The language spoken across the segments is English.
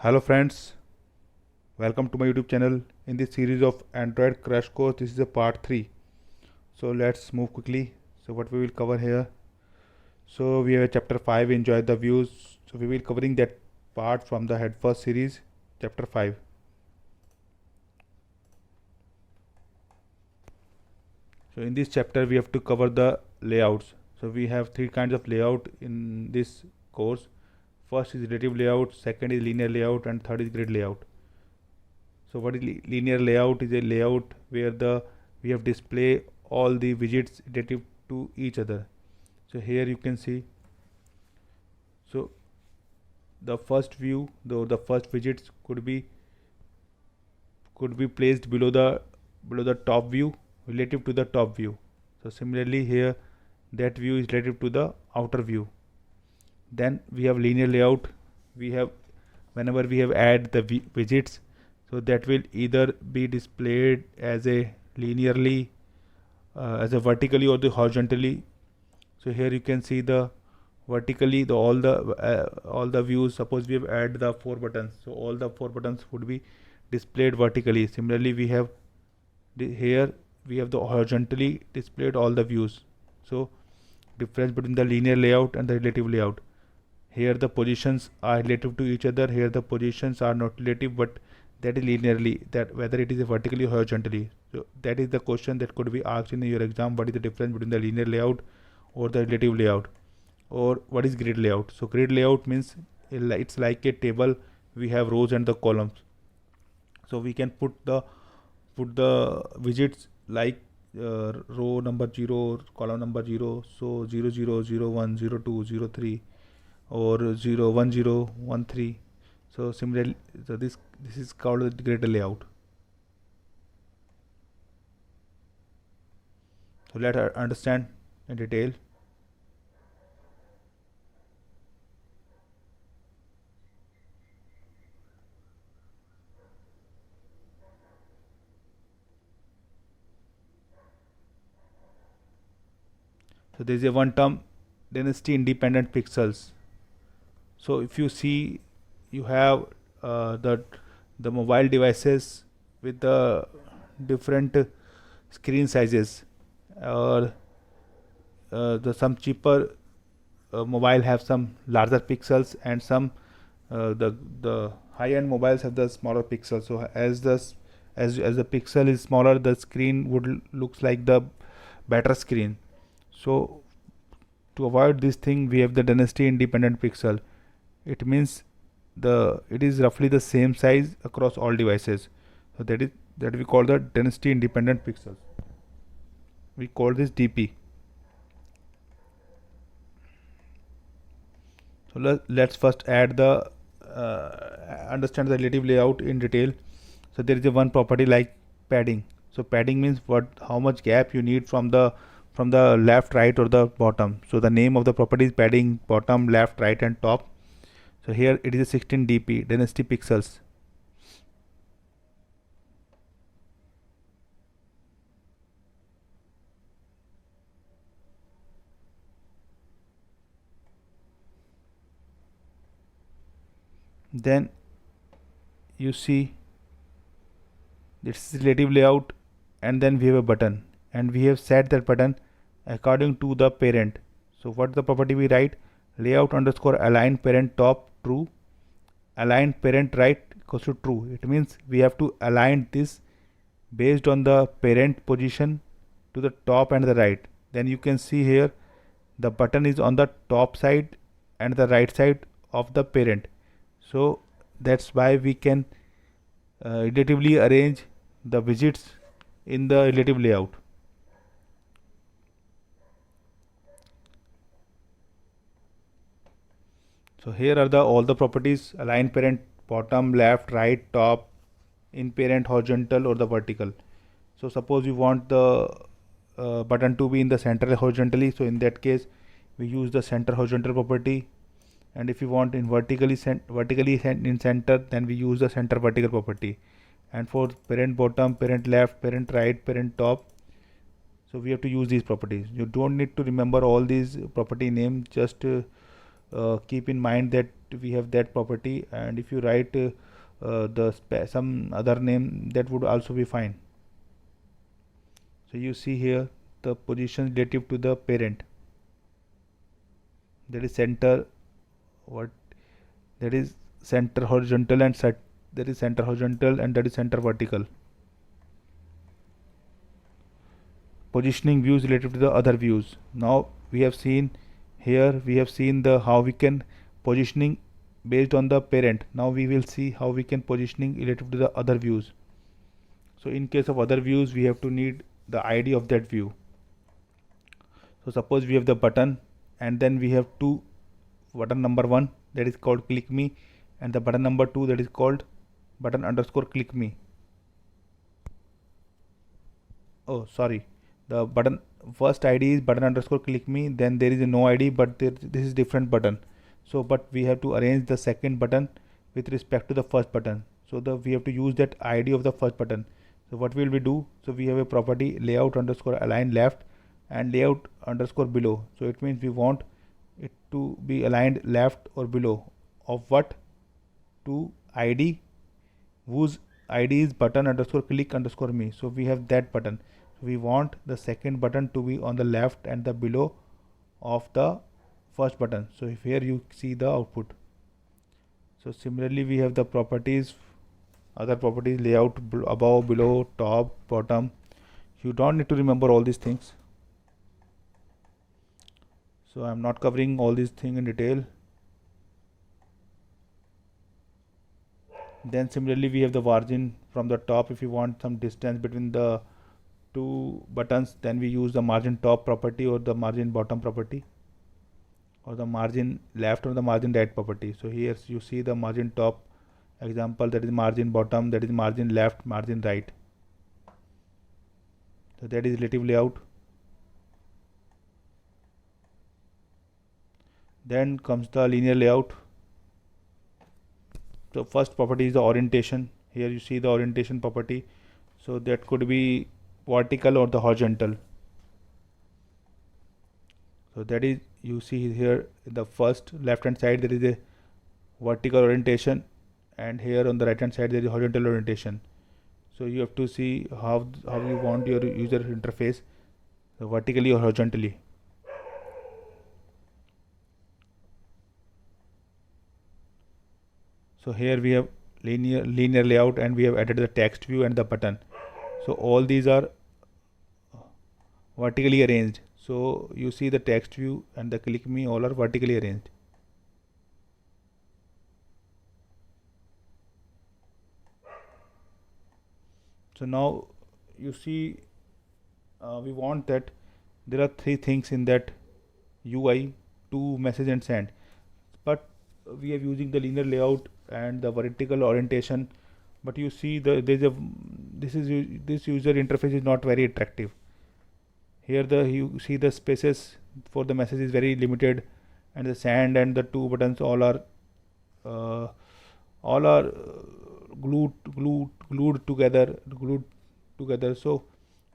Hello friends, welcome to my YouTube channel. In this series of Android crash course, this is a part 3. So let's move quickly. So what we will cover here. So we have chapter 5, enjoy the views. So we will covering that part from the head first series, chapter 5. So in this chapter we have to cover the layouts. So we have three kinds of layout in this course. First is relative layout, second is linear layout, and third is grid layout. So what is linear layout? Is a layout where we have display all the widgets relative to each other. So here you can see. So the first view, the first widgets could be placed below the top view relative to the top view. So similarly here that view is relative to the outer view. Then we have linear layout. We have whenever we have add the widgets, so that will either be displayed as a linearly as a vertically or the horizontally. So here you can see the vertically all the views. Suppose we have add the 4 buttons, so all the 4 buttons would be displayed vertically. Similarly we have here we have the horizontally displayed all the views. So difference between the linear layout and the relative layout. Here the positions are relative to each other. Here the positions are not relative, but that is linearly, that whether it is vertically or horizontally. So that is the question that could be asked in your exam. What is the difference between the linear layout or the relative layout, or what is grid layout? So grid layout means it's like a table. We have rows and the columns. So we can put the widgets like row number 0, column number 0. So 0 0 0 1 0 2 0 3 or 0 1 0 1 3. So similarly, so this is called the grid layout. So let us understand in detail. So there is a one term, density independent pixels. So if you see, you have the mobile devices with the different screen sizes, or the some cheaper mobile have some larger pixels, and some the high end mobiles have the smaller pixels. So as the pixel is smaller, the screen would looks like the better screen. So to avoid this thing, we have the density independent pixel. It means it is roughly the same size across all devices. So that we call the density independent pixels. We call this DP. So let's first add the understand the relative layout in detail. So there is a one property like padding. So padding means how much gap you need from the left, right, or the bottom. So the name of the property is padding, bottom, left, right, and top. So here it is a 16 dp density pixels. Then you see this is relative layout, and then we have a button, and we have set that button according to the parent. So what the property we write? Layout underscore align parent top true, align parent right equals to true. It means we have to align this based on the parent position to the top and the right. Then you can see here the button is on the top side and the right side of the parent. So that's why we can relatively arrange the widgets in the relative layout. So here are all the properties: align parent, bottom, left, right, top, in parent, horizontal, or the vertical. So suppose you want the button to be in the center horizontally, so in that case we use the center horizontal property, and if you want in vertically in center, then we use the center vertical property. And for parent bottom, parent left, parent right, parent top, so we have to use these properties. You don't need to remember all these property names, just keep in mind that we have that property, and if you write some other name, that would also be fine. So you see here the position relative to the parent, that is center, what that is center horizontal, and that is center horizontal, and that is center vertical. Positioning views relative to the other views. Now we have seen here, we have seen the how we can positioning based on the parent. Now we will see how we can positioning relative to the other views. So in case of other views, we have to need the ID of that view. So suppose we have the button, and then we have two button number 1, that is called click me, and the button number 2, that is called button underscore click me. Oh, sorry, the button first ID is button underscore click me, then there is a no ID, but this is different button. So but we have to arrange the second button with respect to the first button, so we have to use that ID of the first button. So what will we do? So we have a property layout underscore align left and layout underscore below. So it means we want it to be aligned left or below of what? To ID whose ID is button underscore click underscore me. So we have that button. We want the second button to be on the left and the below of the first button. So if here you see the output. So similarly we have the properties, other properties, layout above, below, top, bottom. You don't need to remember all these things, so I'm not covering all these things in detail. Then similarly we have the margin from the top. If you want some distance between the two buttons, then we use the margin top property or the margin bottom property, or the margin left or the margin right property. So here you see the margin top example, that is margin bottom, that is margin left, margin right. So that is relative layout. Then comes the linear layout. So first property is the orientation. Here you see the orientation property, so that could be vertical or the horizontal. So that is, you see here the first left hand side there is a vertical orientation, and here on the right hand side there is horizontal orientation. So you have to see how you want your user interface, vertically or horizontally. So here we have linear layout, and we have added the text view and the button. So all these are vertically arranged. So you see the text view and the click me, all are vertically arranged. So now you see we want that there are three things in that UI: to, message and send. But we are using the linear layout and the vertical orientation, but you see this user interface is not very attractive. Here you see the spaces for the message is very limited, and the send and the two buttons all are uh, glued together. So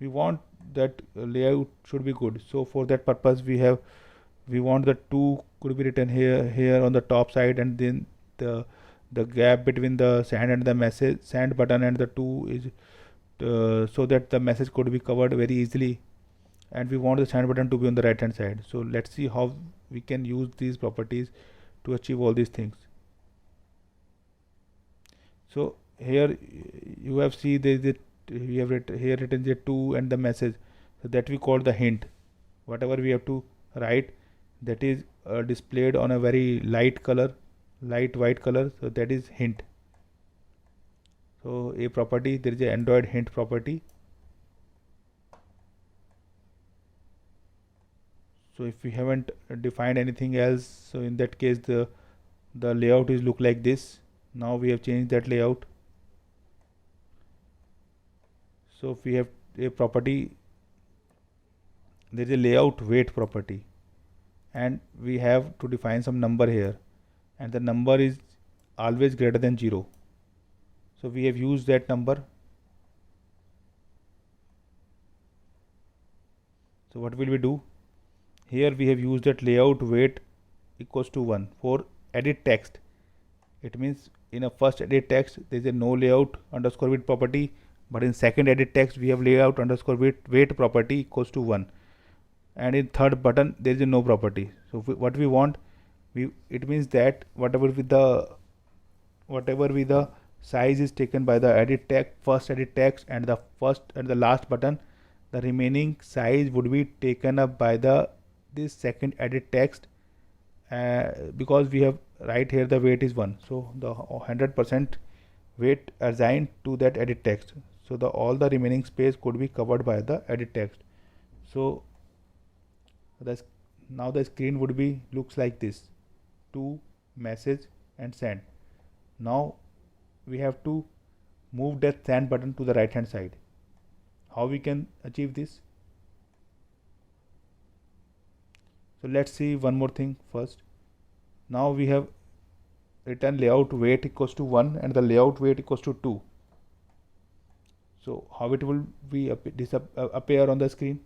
we want that layout should be good. So for that purpose we want the two could be written here on the top side, and then the gap between the send and the message, send button and the two is so that the message could be covered very easily, and we want the send button to be on the right hand side. So let's see how we can use these properties to achieve all these things. So here you have see we have here written the to and the message, so that we call the hint. Whatever we have to write, that is displayed on a very light white color, so that is hint. So a property, there is a Android hint property. So if we haven't defined anything else, so in that case the layout is look like this. Now we have changed that layout. So if we have a property, there is a layout weight property, and we have to define some number here, and the number is always greater than 0. So we have used that number. So what will we do? Here we have used that layout weight equals to 1 for edit text. It means in a first edit text there is a no layout underscore width property, but in second edit text we have layout underscore weight property equals to 1, and in third button there is a no property. So what we want, it means that whatever with the size is taken by the edit text, first edit text, and the first and the last button, the remaining size would be taken up by this second edit text, because we have right here the weight is 1, so the 100% weight assigned to that edit text, so all the remaining space could be covered by the edit text. So now the screen would be looks like this: to, message, and send. Now we have to move that send button to the right hand side. How we can achieve this? So let's see one more thing first. Now we have written layout weight equals to 1 and the layout weight equals to 2. So how it will be appear on the screen?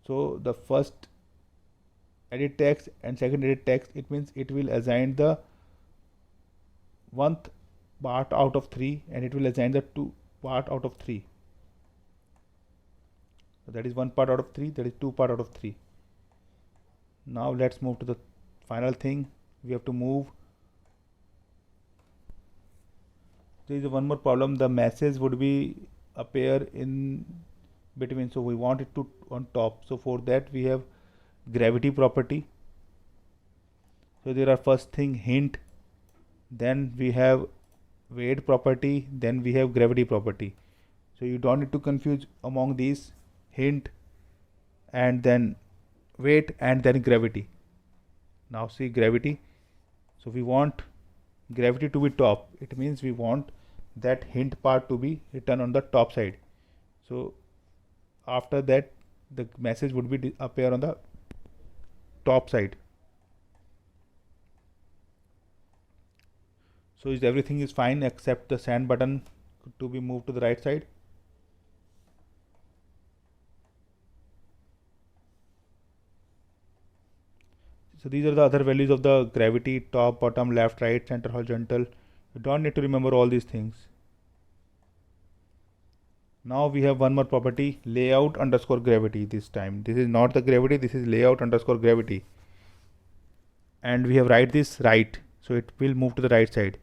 So the first edit text and second edit text, it means it will assign the 1th part out of 3 and it will assign the 2 part out of 3. So that is 1 part out of 3, that is 2 part out of 3. Now let's move to the final thing. We have to move. There is one more problem. The message would be appear in between, so we want it to on top. So for that we have gravity property. So there are first thing hint, then we have weight property, then we have gravity property. So you don't need to confuse among these: hint and then weight and then gravity. Now see gravity. So we want gravity to be top. It means we want that hint part to be written on the top side. So after that the message would be appear on the top side. So everything is fine except the send button to be moved to the right side. So these are the other values of the gravity: top, bottom, left, right, center, horizontal. You don't need to remember all these things. Now we have one more property, layout underscore gravity. This time this is not the gravity, this is layout underscore gravity, and we have write this right, so it will move to the right side.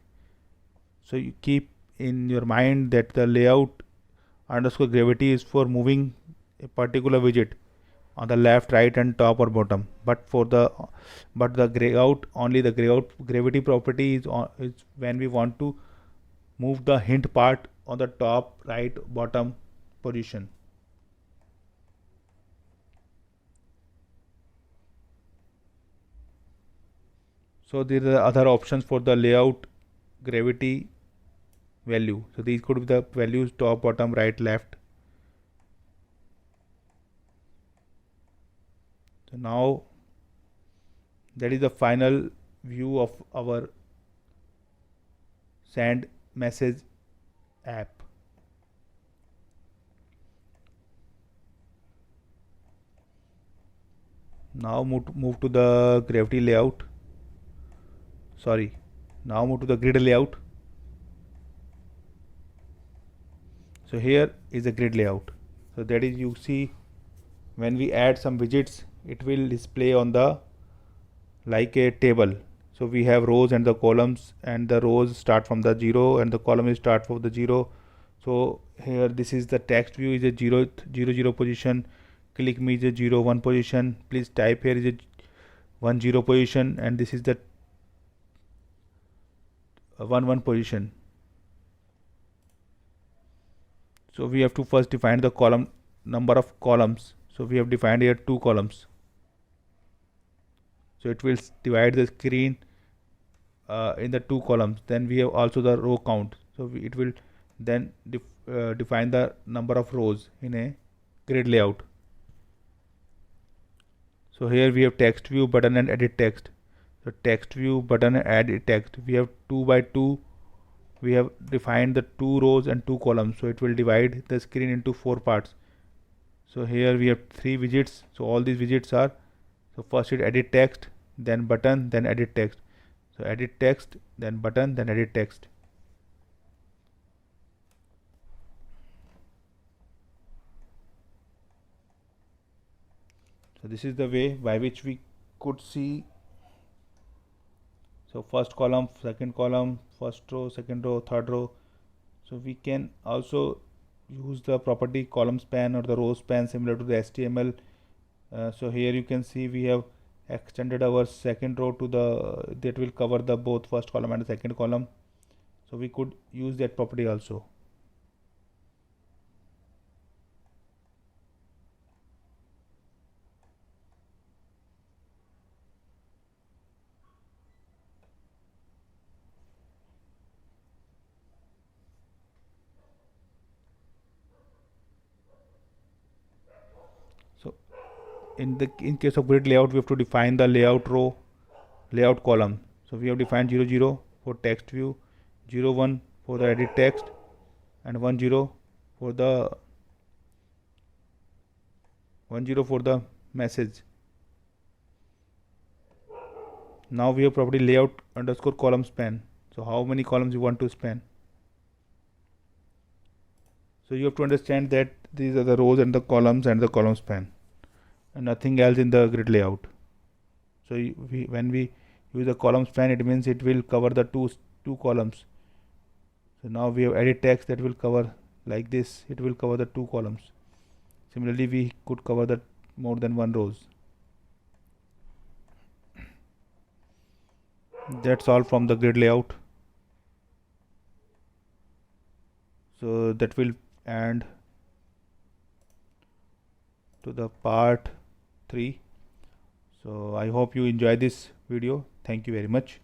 So you keep in your mind that the layout underscore gravity is for moving a particular widget on the left, right, and top or bottom. But the layout, only the gravity property is when we want to move the hint part on the top, right, bottom position. So there are other options for the layout gravity value. So these could be the values: top, bottom, right, left. So now that is the final view of our send message app. Now move to the gravity layout. Now move to the grid layout. So here is the grid layout. So that is, you see, when we add some widgets, it will display on the like a table. So we have rows and the columns, and the rows start from the 0 and the column start from the 0. So here this is the text view is a 0 position. Click me is a 0 1 position. Please type here is a 1 0 position, and this is the 1 1 position. So we have to first define the column number of columns. So we have defined here 2 columns. So it will divide the screen in the 2 columns. Then we have also the row count. So it will then define the number of rows in a grid layout. So here we have text view, button, and edit text. So text view, button, and edit text. We have 2 by 2. We have defined the 2 rows and 2 columns. So it will divide the screen into 4 parts. So here we have 3 widgets. So all these widgets are, so first is edit text, then button, then edit text. So edit text, then button, then edit text. So this is the way by which we could see. So first column, second column, first row, second row, third row. So we can also use the property column span or the row span similar to the HTML. So here you can see we have extended our second row to the that will cover the both first column and the second column. So we could use that property also. So in case of grid layout, we have to define the layout row, layout column. So we have defined 0 0 for text view, 0 1 for the edit text, and 1 0 for the message. Now we have property layout underscore column span. So how many columns you want to span? So you have to understand that these are the rows and the columns and the column span, and nothing else in the grid layout. So when we use the column span, it means it will cover the two columns. So now we have edit text that will cover like this. It will cover the two columns. Similarly, we could cover the more than one rows. That's all from the grid layout. So that will end to the part 3. So I hope you enjoy this video. Thank you very much.